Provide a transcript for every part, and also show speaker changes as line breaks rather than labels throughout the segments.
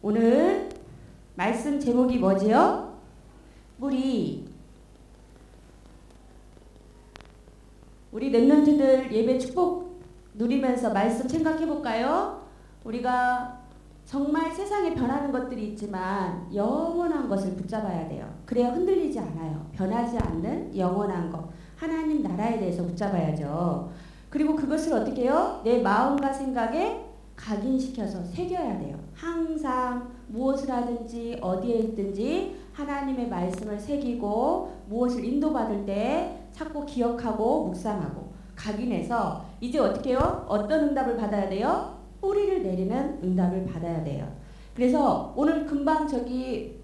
오늘 말씀 제목이 뭐지요? 뿌리. 우리 랩런트들 예배 축복 누리면서 말씀 생각해 볼까요? 우리가 정말 세상에 변하는 것들이 있지만 영원한 것을 붙잡아야 돼요. 그래야 흔들리지 않아요. 변하지 않는 영원한 것. 하나님 나라에 대해서 붙잡아야죠. 그리고 그것을 어떻게 해요? 내 마음과 생각에 각인시켜서 새겨야 돼요. 항상 무엇을 하든지 어디에 있든지 하나님의 말씀을 새기고 무엇을 인도받을 때 자꾸 기억하고 묵상하고 각인해서 이제 어떻게 해요? 어떤 응답을 받아야 돼요? 뿌리를 내리는 응답을 받아야 돼요. 그래서 오늘 금방 저기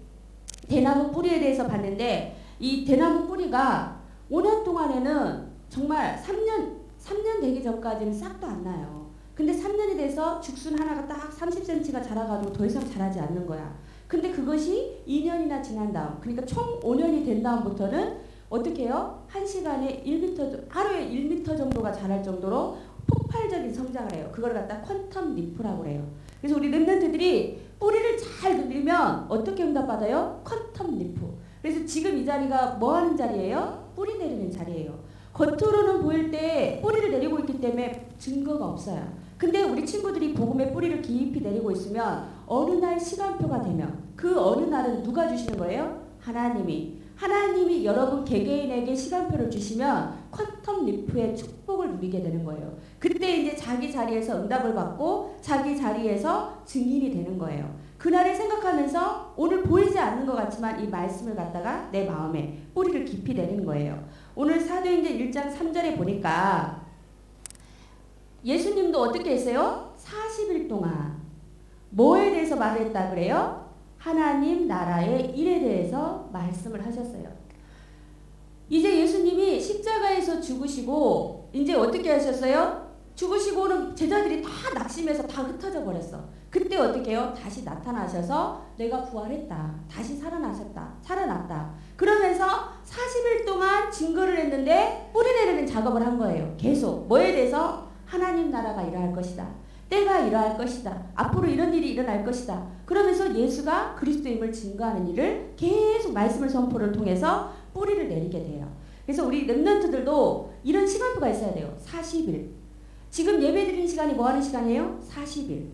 대나무 뿌리에 대해서 봤는데 이 대나무 뿌리가 5년 동안에는 정말 3년 되기 전까지는 싹도 안 나요. 근데 3년이 돼서 죽순 하나가 딱 30cm가 자라가지고 더 이상 자라지 않는 거야. 근데 그것이 2년이나 지난 다음, 그러니까 총 5년이 된 다음부터는 어떻게 해요? 1시간에 1m, 하루에 1m 정도가 자랄 정도로 폭발적인 성장을 해요. 그걸 갖다 퀀텀 리프라고 해요. 그래서 우리 랩런트들이 뿌리를 잘 누리면 어떻게 응답받아요? 퀀텀 리프. 그래서 지금 이 자리가 뭐 하는 자리예요? 뿌리 내리는 자리예요. 겉으로는 보일 때 뿌리를 내리고 있기 때문에 증거가 없어요. 근데 우리 친구들이 복음의 뿌리를 깊이 내리고 있으면 어느 날 시간표가 되면 그 어느 날은 누가 주시는 거예요? 하나님이 여러분 개개인에게 시간표를 주시면 퀀텀 리프의 축복을 누리게 되는 거예요. 그때 이제 자기 자리에서 응답을 받고 자기 자리에서 증인이 되는 거예요. 그날을 생각하면서 오늘 보이지 않는 것 같지만 이 말씀을 갖다가 내 마음에 뿌리를 깊이 내리는 거예요. 오늘 사도행전 1장 3절에 보니까 예수님도 어떻게 했어요? 40일 동안 뭐에 대해서 말을 했다 그래요? 하나님 나라의 일에 대해서 말씀을 하셨어요. 이제 예수님이 십자가에서 죽으시고 이제 어떻게 하셨어요? 죽으시고는 제자들이 다 낙심해서 다 흩어져 버렸어. 그때 어떻게 해요? 다시 나타나셔서 내가 부활했다. 다시 살아났다. 그러면서 40일 동안 증거를 했는데 뿌리 내리는 작업을 한 거예요. 계속. 뭐에 대해서? 하나님 나라가 일어날 것이다. 때가 일어날 것이다. 앞으로 이런 일이 일어날 것이다. 그러면서 예수가 그리스도임을 증거하는 일을 계속 말씀을 선포를 통해서 뿌리를 내리게 돼요. 그래서 우리 랩런트들도 이런 시간표가 있어야 돼요. 40일. 지금 예배 드리는 시간이 뭐 하는 시간이에요? 40일.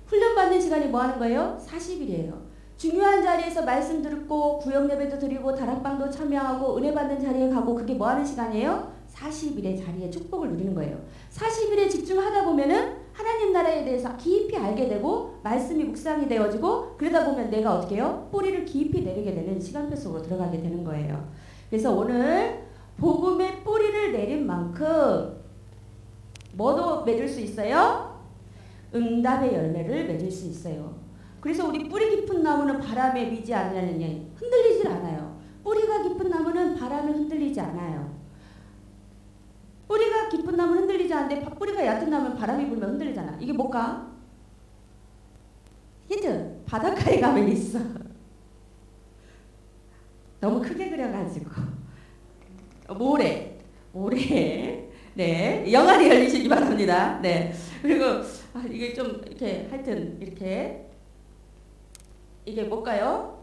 훈련받는 시간이 뭐 하는 거예요? 40일이에요. 중요한 자리에서 말씀 듣고 구역 예배도 드리고 다락방도 참여하고 은혜 받는 자리에 가고 그게 뭐 하는 시간이에요? 40일의 자리에 축복을 누리는 거예요. 40일에 집중하다 보면은 하나님 나라에 대해서 깊이 알게 되고 말씀이 묵상이 되어지고 그러다 보면 내가 어떻게 해요? 뿌리를 깊이 내리게 되는 시간표 속으로 들어가게 되는 거예요. 그래서 오늘 복음의 뿌리를 내린 만큼 뭐도 맺을 수 있어요? 응답의 열매를 맺을 수 있어요. 그래서 우리 뿌리 깊은 나무는 바람에 미지 않느냐 흔들리질 않아요. 뿌리가 깊은 나무는 바람에 흔들리지 않아요. 뿌리가 깊은 나무는 흔들리지 않는데 뿌리가 얕은 나무는 바람이 불면 흔들리잖아. 이게 뭘까? 힌트. 바닷가에 가면 있어. 너무 크게 그려가지고. 모래. 네. 영안이 열리시기 바랍니다. 네. 그리고 이게 좀 이렇게 하여튼 이렇게 이게 뭘까요?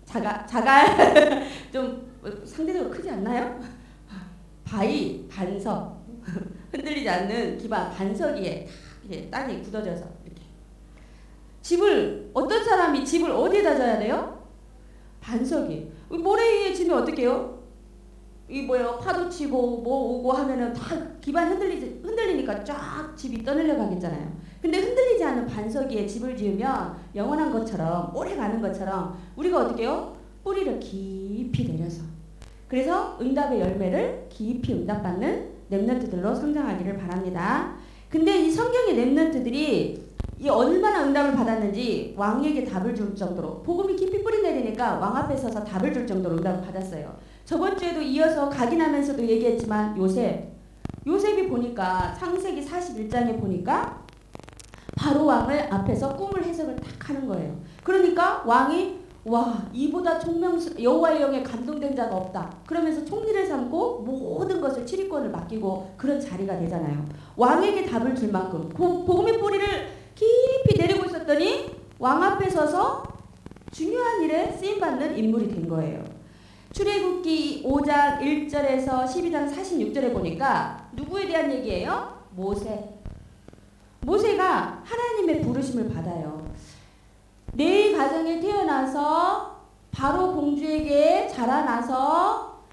자갈 좀 상대적으로 크지 않나요? 바위, 반석 흔들리지 않는 기반 반석 위에 땅이 굳어져서 이렇게 집을 어떤 사람이 집을 어디에다 져야 돼요? 반석이 모래 위에 지면 어떻게 해요? 이 뭐예요? 파도 치고 뭐 오고 하면은 다 기반 흔들리니까 쫙 집이 떠내려 가겠잖아요. 근데 흔들리지 않는 반석 위에 집을 지으면 영원한 것처럼 오래 가는 것처럼 우리가 어떻게 해요? 뿌리를 깊이 내려서 그래서 응답의 열매를 깊이 응답받는 랩런트들로 성장하기를 바랍니다. 근데 이 성경의 랩런트들이 이 얼마나 응답을 받았는지 왕에게 답을 줄 정도로 복음이 깊이 뿌리 내리니까 왕 앞에 서서 답을 줄 정도로 응답을 받았어요. 저번 주에도 이어서 각인하면서도 얘기했지만 요셉이 보니까 창세기 41장에 보니까 바로 왕을 앞에서 꿈을 해석을 딱 하는 거예요. 그러니까 왕이 와 이보다 여호와의 영에 감동된 자가 없다. 그러면서 총리를 삼고 모든 것을 치리권을 맡기고 그런 자리가 되잖아요. 왕에게 답을 줄 만큼 복음의 뿌리를 깊이 내리고 있었더니 왕 앞에 서서 중요한 일에 쓰임받는 인물이 된 거예요. 출애굽기 5장 1절에서 12장 46절에 보니까 누구에 대한 얘기예요? 모세. 모세가 하나님의 부르심을 받아요. 내 가정에 태어나서 바로 공주에게 자라나서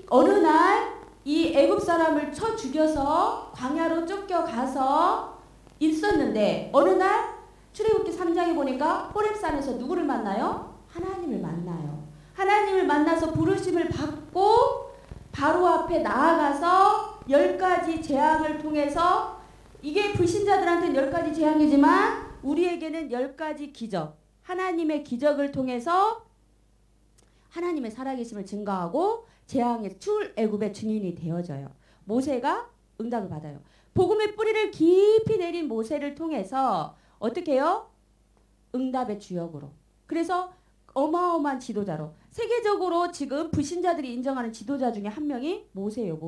어느 날 이 애굽 사람을 쳐 죽여서 광야로 쫓겨가서 있었는데 어느 날 출애굽기 3장에 보니까 호렙산에서 누구를 만나요? 하나님을 만나요. 하나님을 만나서 부르심을 받고 바로 앞에 나아가서 10가지 재앙을 통해서 이게 불신자들한테는 10가지 재앙이지만 우리에게는 10가지 기적, 하나님의 기적을 통해서 하나님의 살아계심을 증거하고 재앙의 출애굽의 증인이 되어져요. 모세가 응답을 받아요. 복음의 뿌리를 깊이 내린 모세를 통해서 어떻게 해요? 응답의 주역으로. 그래서 어마어마한 지도자로. 세계적으로 지금 불신자들이 인정하는 지도자 중에 한 명이 모세예요.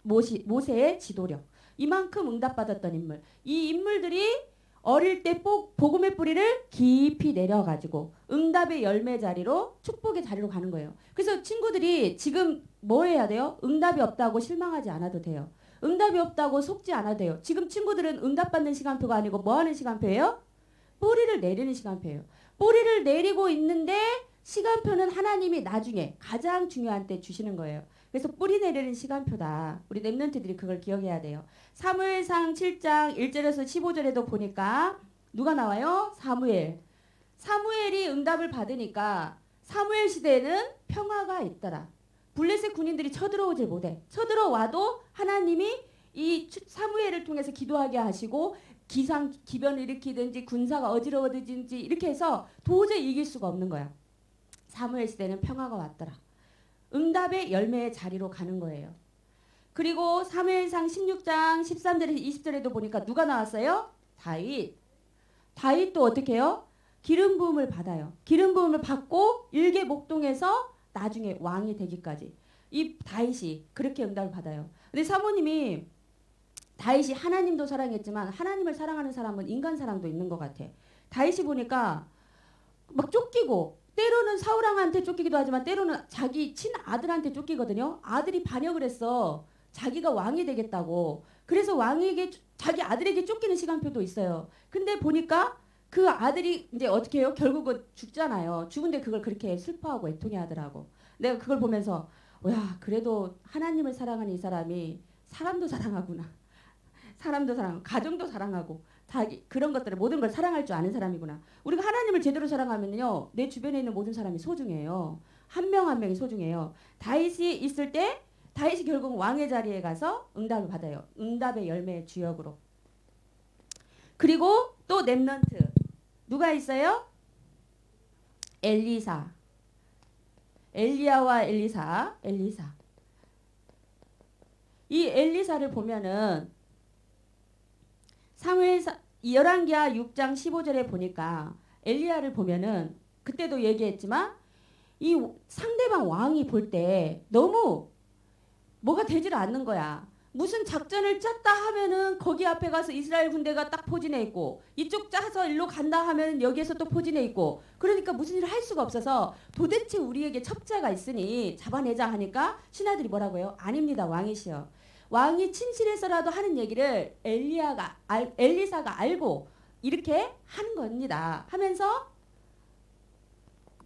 모세의 지도력. 이만큼 응답받았던 인물. 이 인물들이 어릴 때 복음의 뿌리를 깊이 내려가지고 응답의 열매 자리로 축복의 자리로 가는 거예요. 그래서 친구들이 지금 뭐 해야 돼요? 응답이 없다고 실망하지 않아도 돼요. 응답이 없다고 속지 않아도 돼요. 지금 친구들은 응답받는 시간표가 아니고 뭐 하는 시간표예요? 뿌리를 내리는 시간표예요. 뿌리를 내리고 있는데 시간표는 하나님이 나중에 가장 중요한 때 주시는 거예요. 그래서 뿌리 내리는 시간표다. 우리 랩런트들이 그걸 기억해야 돼요. 사무엘상 7장 1절에서 15절에도 보니까 누가 나와요? 사무엘. 사무엘이 응답을 받으니까 사무엘 시대에는 평화가 있더라. 블레셋 군인들이 쳐들어오질 못해. 쳐들어와도 하나님이 이 사무엘을 통해서 기도하게 하시고 기변을 일으키든지 군사가 어지러워지든지 이렇게 해서 도저히 이길 수가 없는 거야. 사무엘 시대는 평화가 왔더라. 응답의 열매의 자리로 가는 거예요. 그리고 사무엘상 16장 13절에서 20절에도 보니까 누가 나왔어요? 다윗. 다윗도 어떻게 해요? 기름 부음을 받아요. 기름 부음을 받고 일개 목동에서 나중에 왕이 되기까지. 이 다윗이 그렇게 응답을 받아요. 근데 사모님이 다윗이 하나님도 사랑했지만 하나님을 사랑하는 사람은 인간 사랑도 있는 것 같아. 다윗이 보니까 막 쫓기고 때로는 사울왕한테 쫓기기도 하지만 때로는 자기 친아들한테 쫓기거든요. 아들이 반역을 했어. 자기가 왕이 되겠다고. 그래서 왕에게 자기 아들에게 쫓기는 시간표도 있어요. 근데 보니까 그 아들이 이제 어떻게 해요? 결국은 죽잖아요. 죽은데 그걸 그렇게 슬퍼하고 애통해 하더라고. 내가 그걸 보면서 야 그래도 하나님을 사랑하는 이 사람이 사람도 사랑하구나. 사람도 사랑하고 가정도 사랑하고 자기 그런 것들을 모든 걸 사랑할 줄 아는 사람이구나. 우리가 하나님을 제대로 사랑하면요. 내 주변에 있는 모든 사람이 소중해요. 한 명 한 명이 소중해요. 다윗이 있을 때 다윗이 결국 왕의 자리에 가서 응답을 받아요. 응답의 열매의 주역으로. 그리고 또 렘넌트. 누가 있어요? 엘리사. 엘리야와 엘리사. 이 엘리사를 보면은 사무엘상 열왕기하 6장 15절에 보니까 엘리야를 보면은 그때도 얘기했지만 이 상대방 왕이 볼 때 너무 뭐가 되질 않는 거야. 무슨 작전을 짰다 하면은 거기 앞에 가서 이스라엘 군대가 딱 포진해 있고 이쪽 짜서 일로 간다 하면 여기에서 또 포진해 있고 그러니까 무슨 일을 할 수가 없어서 도대체 우리에게 첩자가 있으니 잡아내자 하니까 신하들이 뭐라고요? 아닙니다. 왕이시여. 왕이 친실해서라도 하는 얘기를 엘리사가 알고 이렇게 하는 겁니다. 하면서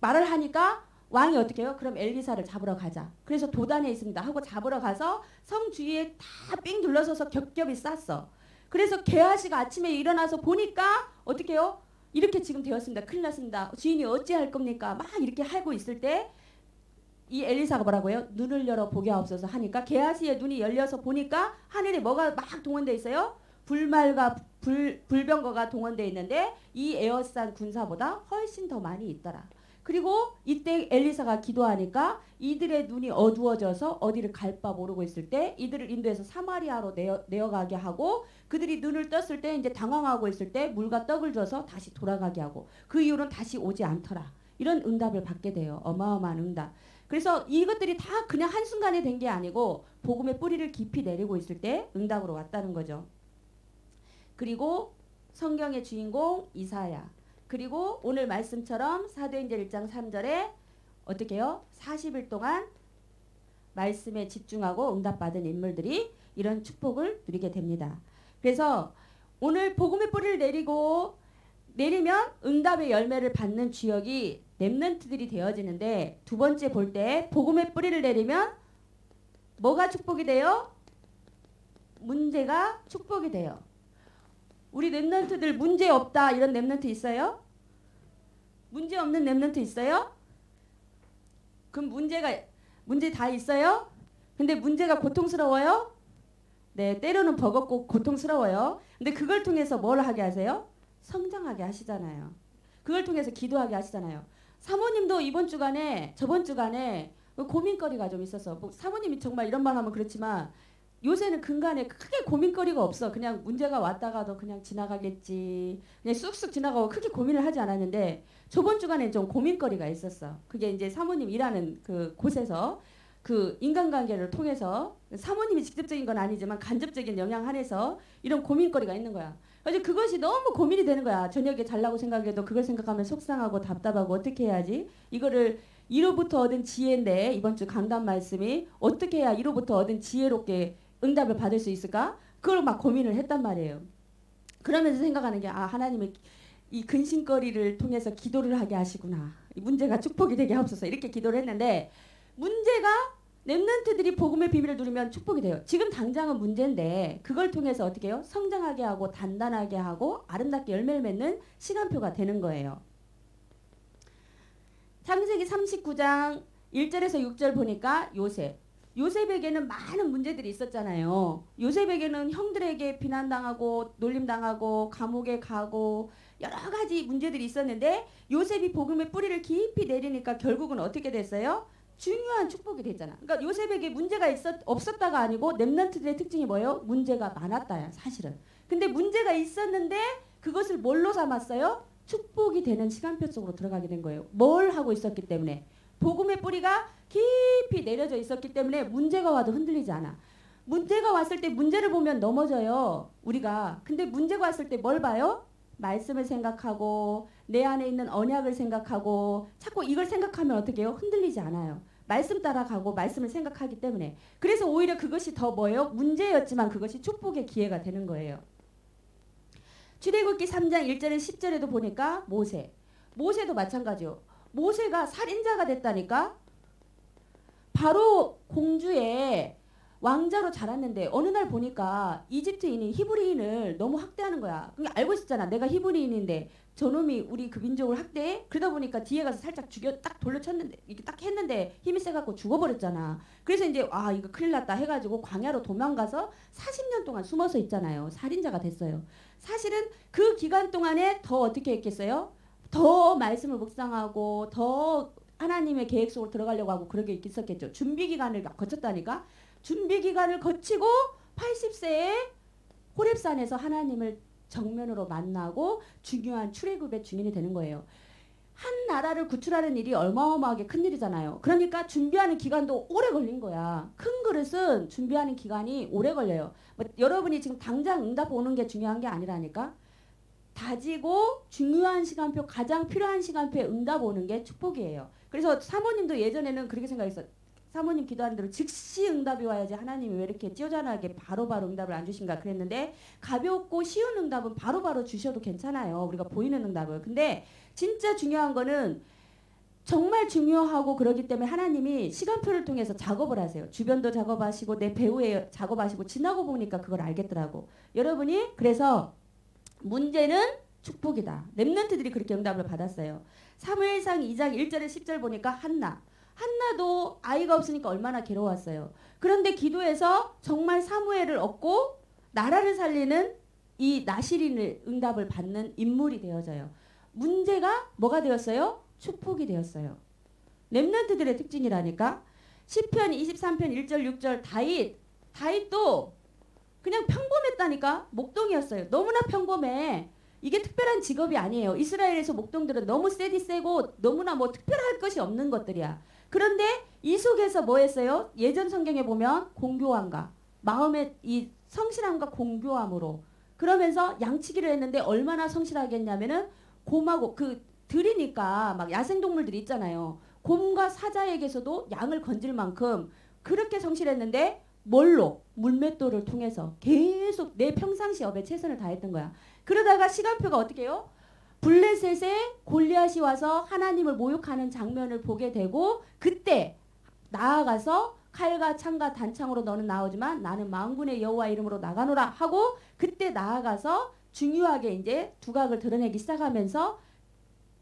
말을 하니까 왕이 어떻게 해요? 그럼 엘리사를 잡으러 가자. 그래서 도단에 있습니다. 하고 잡으러 가서 성 주위에 다 삥 둘러서서 겹겹이 쌌어. 그래서 게하시가 아침에 일어나서 보니까 어떻게 해요? 이렇게 지금 되었습니다. 큰일 났습니다. 주인이 어찌할 겁니까? 막 이렇게 하고 있을 때 이 엘리사가 뭐라고 해요? 눈을 열어 보게 하옵소서 하니까 게하시의 눈이 열려서 보니까 하늘에 뭐가 막 동원되어 있어요? 불병거가 동원되어 있는데 이 에어싼 군사보다 훨씬 더 많이 있더라. 그리고 이때 엘리사가 기도하니까 이들의 눈이 어두워져서 어디를 갈 바 모르고 있을 때 이들을 인도해서 사마리아로 내어가게 하고 그들이 눈을 떴을 때 이제 당황하고 있을 때 물과 떡을 줘서 다시 돌아가게 하고 그 이후로는 다시 오지 않더라. 이런 응답을 받게 돼요. 어마어마한 응답. 그래서 이것들이 다 그냥 한순간에 된 게 아니고 복음의 뿌리를 깊이 내리고 있을 때 응답으로 왔다는 거죠. 그리고 성경의 주인공 이사야. 그리고 오늘 말씀처럼 사도행전 1장 3절에 어떻게 해요? 40일 동안 말씀에 집중하고 응답받은 인물들이 이런 축복을 누리게 됩니다. 그래서 오늘 복음의 뿌리를 내리면 응답의 열매를 받는 주역이 렘넌트들이 되어지는데, 두 번째 볼 때 복음의 뿌리를 내리면 뭐가 축복이 돼요? 문제가 축복이 돼요. 우리 렘넌트들 문제 없다 이런 렘넌트 있어요? 문제 없는 렘넌트 있어요? 그럼 문제 다 있어요? 근데 문제가 고통스러워요? 네, 때로는 버겁고 고통스러워요. 근데 그걸 통해서 뭘 하게 하세요? 성장하게 하시잖아요. 그걸 통해서 기도하게 하시잖아요. 사모님도 저번 주간에 고민거리가 좀 있어서, 뭐 사모님이 정말 이런 말 하면 그렇지만 요새는 근간에 크게 고민거리가 없어. 그냥 문제가 왔다가도 그냥 지나가겠지. 그냥 쑥쑥 지나가고 크게 고민을 하지 않았는데, 저번 주간에 좀 고민거리가 있었어. 그게 이제 사모님 일하는 그 곳에서 그 인간관계를 통해서, 사모님이 직접적인 건 아니지만 간접적인 영향 안에서 이런 고민거리가 있는 거야. 그래서 그것이 너무 고민이 되는 거야. 저녁에 자려고 생각해도 그걸 생각하면 속상하고 답답하고 어떻게 해야지? 이거를 이로부터 얻은 지혜인데, 이번 주 강단 말씀이 어떻게 해야 이로부터 얻은 지혜롭게 응답을 받을 수 있을까? 그걸 막 고민을 했단 말이에요. 그러면서 생각하는 게, 하나님의 이 근심거리를 통해서 기도를 하게 하시구나. 이 문제가 축복이 되게 하옵소서. 이렇게 기도를 했는데, 문제가 렘넌트들이 복음의 비밀을 누리면 축복이 돼요. 지금 당장은 문제인데 그걸 통해서 어떻게 해요? 성장하게 하고 단단하게 하고 아름답게 열매를 맺는 시간표가 되는 거예요. 창세기 39장 1절에서 6절 보니까 요셉에게는 많은 문제들이 있었잖아요. 요셉에게는 형들에게 비난당하고 놀림당하고 감옥에 가고 여러 가지 문제들이 있었는데, 요셉이 복음의 뿌리를 깊이 내리니까 결국은 어떻게 됐어요? 중요한 축복이 됐잖아. 그러니까 요셉에게 문제가 없었다가 아니고, 렘넌트들의 특징이 뭐예요? 문제가 많았다야, 사실은. 근데 문제가 있었는데 그것을 뭘로 삼았어요? 축복이 되는 시간표 속으로 들어가게 된 거예요. 뭘 하고 있었기 때문에? 복음의 뿌리가 깊이 내려져 있었기 때문에 문제가 와도 흔들리지 않아. 문제가 왔을 때 문제를 보면 넘어져요, 우리가. 근데 문제가 왔을 때 뭘 봐요? 말씀을 생각하고 내 안에 있는 언약을 생각하고, 자꾸 이걸 생각하면 어떻게 해요? 흔들리지 않아요. 말씀 따라가고 말씀을 생각하기 때문에. 그래서 오히려 그것이 더 뭐예요? 문제였지만 그것이 축복의 기회가 되는 거예요. 출애굽기 3장 1절에 10절에도 보니까 모세도 마찬가지요. 모세가 살인자가 됐다니까. 바로 공주의 왕자로 자랐는데 어느 날 보니까 이집트인이 히브리인을 너무 학대하는 거야. 그게 알고 있었잖아. 내가 히브리인인데 저놈이 우리 그 민족을 학대해? 그러다 보니까 뒤에 가서 살짝 딱 돌려쳤는데, 이렇게 딱 했는데 힘이 세갖고 죽어버렸잖아. 그래서 이제 이거 큰일 났다 해가지고 광야로 도망가서 40년 동안 숨어서 있잖아요. 살인자가 됐어요. 사실은 그 기간 동안에 더 어떻게 했겠어요? 더 말씀을 묵상하고 더 하나님의 계획 속으로 들어가려고 하고 그러게 있었겠죠. 준비 기간을 거쳤다니까. 준비 기간을 거치고 80세에 호렙산에서 하나님을 정면으로 만나고 중요한 출애굽의 증인이 되는 거예요. 한 나라를 구출하는 일이 어마어마하게 큰 일이잖아요. 그러니까 준비하는 기간도 오래 걸린 거야. 큰 그릇은 준비하는 기간이 오래 걸려요. 여러분이 지금 당장 응답 오는 게 중요한 게 아니라니까. 다지고 중요한 시간표, 가장 필요한 시간표에 응답 오는 게 축복이에요. 그래서 사모님도 예전에는 그렇게 생각했어요. 사모님 기도하는 대로 즉시 응답이 와야지 하나님이 왜 이렇게 찌어자나게 바로바로 응답을 안 주신가 그랬는데, 가볍고 쉬운 응답은 바로바로 주셔도 괜찮아요. 우리가 보이는 응답을. 근데 진짜 중요한 거는 정말 중요하고 그러기 때문에 하나님이 시간표를 통해서 작업을 하세요. 주변도 작업하시고 내 배후에 작업하시고, 지나고 보니까 그걸 알겠더라고. 여러분이 그래서 문제는 축복이다. 렘넌트들이 그렇게 응답을 받았어요. 사무엘상 2장 1절에 10절 보니까 한나도 아이가 없으니까 얼마나 괴로웠어요. 그런데 기도해서 정말 사무엘을 얻고 나라를 살리는 이 나실인을 응답을 받는 인물이 되어져요. 문제가 뭐가 되었어요? 축복이 되었어요. 렘넌트들의 특징이라니까. 시편 23편 1절 6절 다윗도 그냥 평범했다니까. 목동이었어요. 너무나 평범해. 이게 특별한 직업이 아니에요. 이스라엘에서 목동들은 너무 세고 너무나 뭐 특별할 것이 없는 것들이야. 그런데 이 속에서 뭐 했어요? 예전 성경에 보면 공교함과 마음의 이 성실함과 공교함으로, 그러면서 양치기를 했는데 얼마나 성실하게 했냐면은 곰하고 그 들이니까 막 야생동물들이 있잖아요. 곰과 사자에게서도 양을 건질 만큼 그렇게 성실했는데 뭘로? 물맷돌을 통해서 계속 내 평상시 업에 최선을 다했던 거야. 그러다가 시간표가 어떻게 해요? 블레셋에 골리앗이 와서 하나님을 모욕하는 장면을 보게 되고 그때 나아가서 칼과 창과 단창으로 너는 나오지만 나는 만군의 여호와 이름으로 나가노라 하고 그때 나아가서 중요하게 이제 두각을 드러내기 시작하면서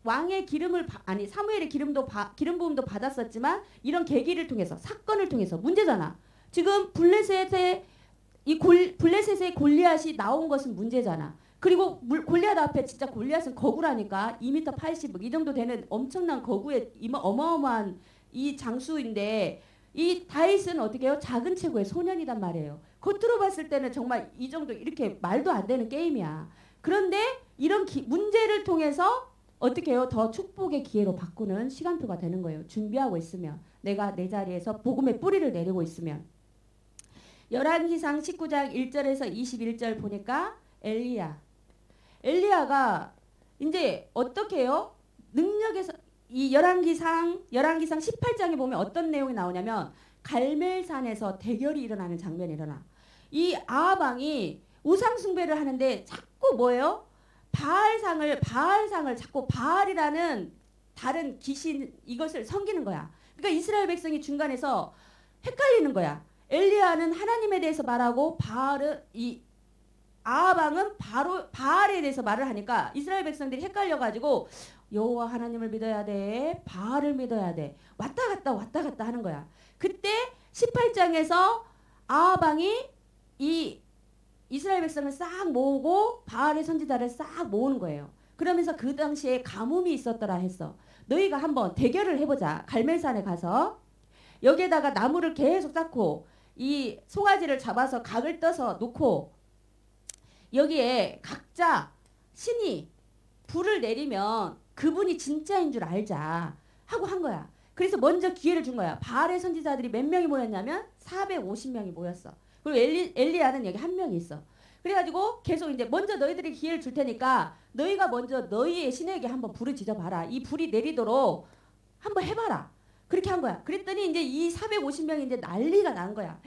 왕의 기름을 아니 사무엘의 기름 부음도 받았었지만 이런 계기를 통해서 사건을 통해서 문제잖아. 지금 블레셋의 골리앗이 나온 것은 문제잖아. 그리고 골리앗 앞에 진짜 골리앗은 거구라니까 2m 80 이 정도 되는 엄청난 거구의 어마어마한 이 장수인데 이 다윗은 어떻게 해요? 작은 체구의 소년이단 말이에요. 겉으로 봤을 때는 정말 이 정도 이렇게 말도 안 되는 게임이야. 그런데 이런 문제를 통해서 어떻게 해요? 더 축복의 기회로 바꾸는 시간표가 되는 거예요. 준비하고 있으면. 내가 내 자리에서 복음의 뿌리를 내리고 있으면. 열왕기상 19장 1절에서 21절 보니까 엘리야가 이제 어떻게 해요? 능력에서 이 열왕기상 18장에 보면 어떤 내용이 나오냐면 갈멜산에서 대결이 일어나는 장면이 일어나. 이 아합 왕이 우상 숭배를 하는데 자꾸 뭐예요? 바알상을 자꾸 바알이라는 다른 귀신 이것을 섬기는 거야. 그러니까 이스라엘 백성이 중간에서 헷갈리는 거야. 엘리야는 하나님에 대해서 말하고 아합 왕은 바로 바알에 대해서 말을 하니까 이스라엘 백성들이 헷갈려가지고 여호와 하나님을 믿어야 돼, 바알을 믿어야 돼, 왔다 갔다 하는 거야. 그때 18장에서 아합 왕이 이 이스라엘 백성을 싹 모으고 바알의 선지자를 싹 모으는 거예요. 그러면서 그 당시에 가뭄이 있었더라 했어. 너희가 한번 대결을 해보자. 갈멜산에 가서 여기에다가 나무를 계속 쌓고 이 송아지를 잡아서 각을 떠서 놓고 여기에 각자 신이 불을 내리면 그분이 진짜인 줄 알자 하고 한 거야. 그래서 먼저 기회를 준 거야. 바알의 선지자들이 몇 명이 모였냐면 450명이 모였어. 그리고 엘리야는 여기 한 명이 있어. 그래가지고 계속 이제 먼저 너희들이 기회를 줄 테니까 너희가 먼저 너희의 신에게 한번 불을 지져봐라. 이 불이 내리도록 한번 해봐라. 그렇게 한 거야. 그랬더니 이제 이 450명이 이제 난리가 난 거야.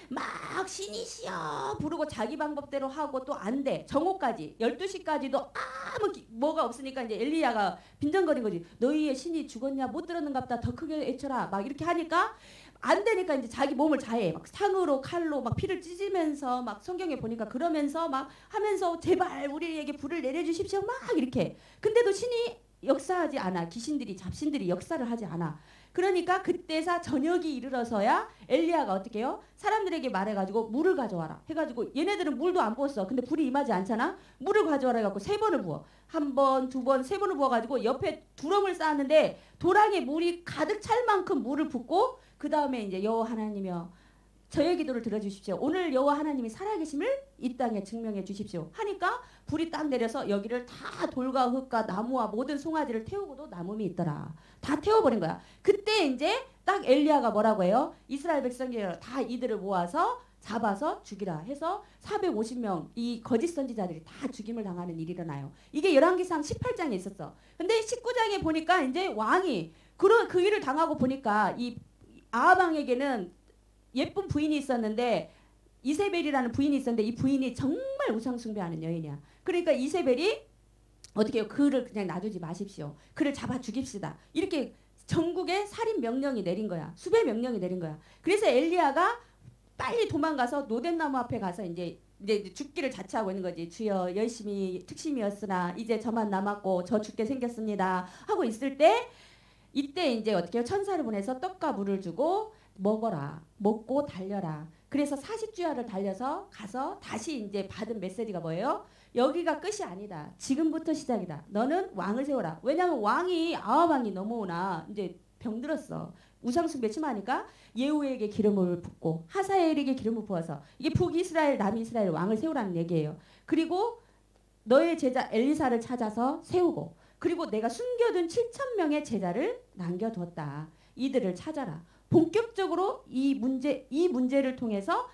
막 신이시여 부르고 자기 방법대로 하고 또 안 돼. 정오까지 12시까지도 아무 뭐가 없으니까 이제 엘리야가 빈정거린 거지. 너희의 신이 죽었냐 못 들었는갑다 더 크게 외쳐라. 막 이렇게 하니까 안 되니까 이제 자기 몸을 자해. 막 상으로 칼로 막 피를 찢으면서 막 성경에 보니까 그러면서 막 하면서 제발 우리에게 불을 내려주십시오. 막 이렇게. 근데도 신이 역사하지 않아. 귀신들이 잡신들이 역사를 하지 않아. 그러니까 그때사 저녁이 이르러서야 엘리야가 어떻게 해요? 사람들에게 말해가지고 물을 가져와라 해가지고 얘네들은 물도 안 부었어. 근데 불이 임하지 않잖아. 물을 가져와라 해갖고 3번을 부어. 1번, 2번, 3번을 부어가지고 옆에 두렁을 쌓았는데 도랑에 물이 가득 찰 만큼 물을 붓고 그 다음에 이제 여호와 하나님이여 저의 기도를 들어주십시오. 오늘 여호와 하나님이 살아계심을 이 땅에 증명해 주십시오. 하니까 불이 딱 내려서 여기를 다 돌과 흙과 나무와 모든 송아지를 태우고도 남음이 있더라. 다 태워버린 거야. 그때 이제 딱 엘리야가 뭐라고 해요? 이스라엘 백성들 다 이들을 모아서 잡아서 죽이라 해서 450명 이 거짓 선지자들이 다 죽임을 당하는 일이 일어나요. 이게 열왕기상 18장에 있었어. 근데 19장에 보니까 이제 왕이 그 일을 당하고 보니까 이 아합 왕에게는 예쁜 부인이 있었는데 이세벨이라는 부인이 있었는데 이 부인이 정말 우상 숭배하는 여인이야. 그러니까 이세벨이 어떻게 해요? 그를 그냥 놔두지 마십시오. 그를 잡아 죽입시다. 이렇게 전국에 살인 명령이 내린 거야. 수배 명령이 내린 거야. 그래서 엘리야가 빨리 도망가서 노덴나무 앞에 가서 이제 죽기를 자처하고 있는 거지. 주여 열심히 특심이었으나 이제 저만 남았고 저 죽게 생겼습니다. 하고 있을 때 이때 이제 어떻게 해요? 천사를 보내서 떡과 물을 주고 먹어라. 먹고 달려라. 그래서 40주야를 달려서 가서 다시 이제 받은 메시지가 뭐예요? 여기가 끝이 아니다. 지금부터 시작이다. 너는 왕을 세워라. 왜냐하면 아합 왕이 넘어오나 이제 병들었어. 우상숭배 심하니까 예후에게 기름을 붓고 하사엘에게 기름을 부어서 이게 북이스라엘 남이스라엘 왕을 세우라는 얘기예요. 그리고 너의 제자 엘리사를 찾아서 세우고 그리고 내가 숨겨둔 7,000명의 제자를 남겨두었다. 이들을 찾아라. 본격적으로 이 문제를 통해서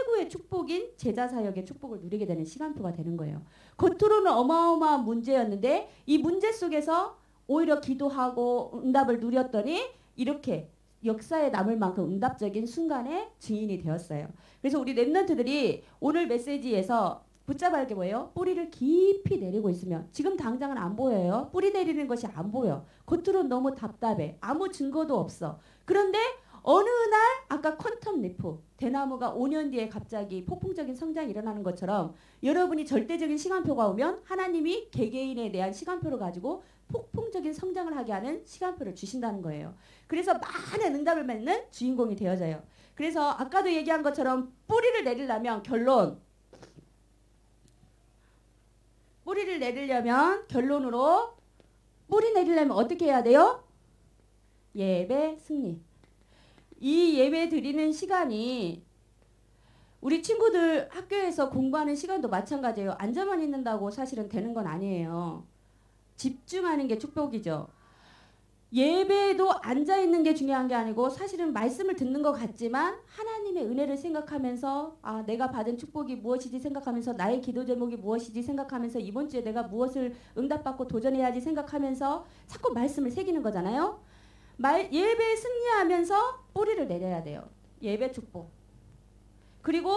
최고의 축복인 제자사역의 축복을 누리게 되는 시간표가 되는 거예요. 겉으로는 어마어마한 문제였는데 이 문제 속에서 오히려 기도하고 응답을 누렸더니 이렇게 역사에 남을 만큼 응답적인 순간의 증인이 되었어요. 그래서 우리 랩런트들이 오늘 메시지에서 붙잡아야 할 게 뭐예요? 뿌리를 깊이 내리고 있으면 지금 당장은 안 보여요. 뿌리 내리는 것이 안 보여. 겉으로는 너무 답답해. 아무 증거도 없어. 그런데 어느 날 아까 퀀텀 리프 대나무가 5년 뒤에 갑자기 폭풍적인 성장이 일어나는 것처럼 여러분이 절대적인 시간표가 오면 하나님이 개개인에 대한 시간표를 가지고 폭풍적인 성장을 하게 하는 시간표를 주신다는 거예요. 그래서 많은 응답을 맺는 주인공이 되어져요. 그래서 아까도 얘기한 것처럼 뿌리를 내리려면 뿌리를 내리려면 결론으로 뿌리 내리려면 어떻게 해야 돼요? 예배 승리. 이 예배 드리는 시간이 우리 친구들 학교에서 공부하는 시간도 마찬가지예요. 앉아만 있는다고 사실은 되는 건 아니에요. 집중하는 게 축복이죠. 예배도 앉아있는 게 중요한 게 아니고 사실은 말씀을 듣는 것 같지만 하나님의 은혜를 생각하면서 아 내가 받은 축복이 무엇이지 생각하면서 나의 기도 제목이 무엇이지 생각하면서 이번 주에 내가 무엇을 응답받고 도전해야지 생각하면서 자꾸 말씀을 새기는 거잖아요. 예배에 승리하면서 뿌리를 내려야 돼요. 예배 축복. 그리고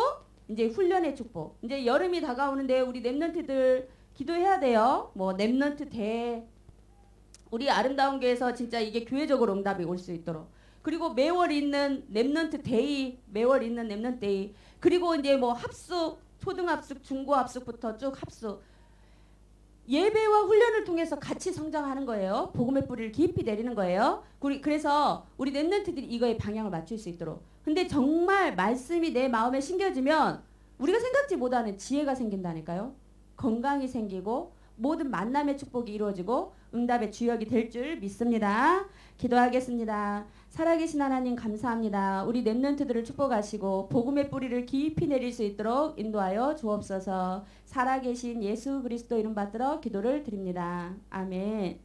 이제 훈련의 축복. 이제 여름이 다가오는데 우리 랩런트들 기도해야 돼요. 뭐 랩런트 대회 우리 아름다운 교회에서 진짜 이게 교회적으로 응답이 올 수 있도록. 그리고 매월 있는 랩런트 데이, 매월 있는 랩런트 데이. 그리고 이제 뭐 합숙, 초등합숙, 중고합숙부터 쭉 합숙. 예배와 훈련을 통해서 같이 성장하는 거예요. 복음의 뿌리를 깊이 내리는 거예요. 그래서 우리 랩런트들이 이거에 방향을 맞출 수 있도록. 근데 정말 말씀이 내 마음에 심겨지면 우리가 생각지 못하는 지혜가 생긴다니까요. 건강이 생기고 모든 만남의 축복이 이루어지고 응답의 주역이 될 줄 믿습니다. 기도하겠습니다. 살아계신 하나님 감사합니다. 우리 랩런트들을 축복하시고 복음의 뿌리를 깊이 내릴 수 있도록 인도하여 주옵소서. 살아계신 예수 그리스도 이름 받들어 기도를 드립니다. 아멘.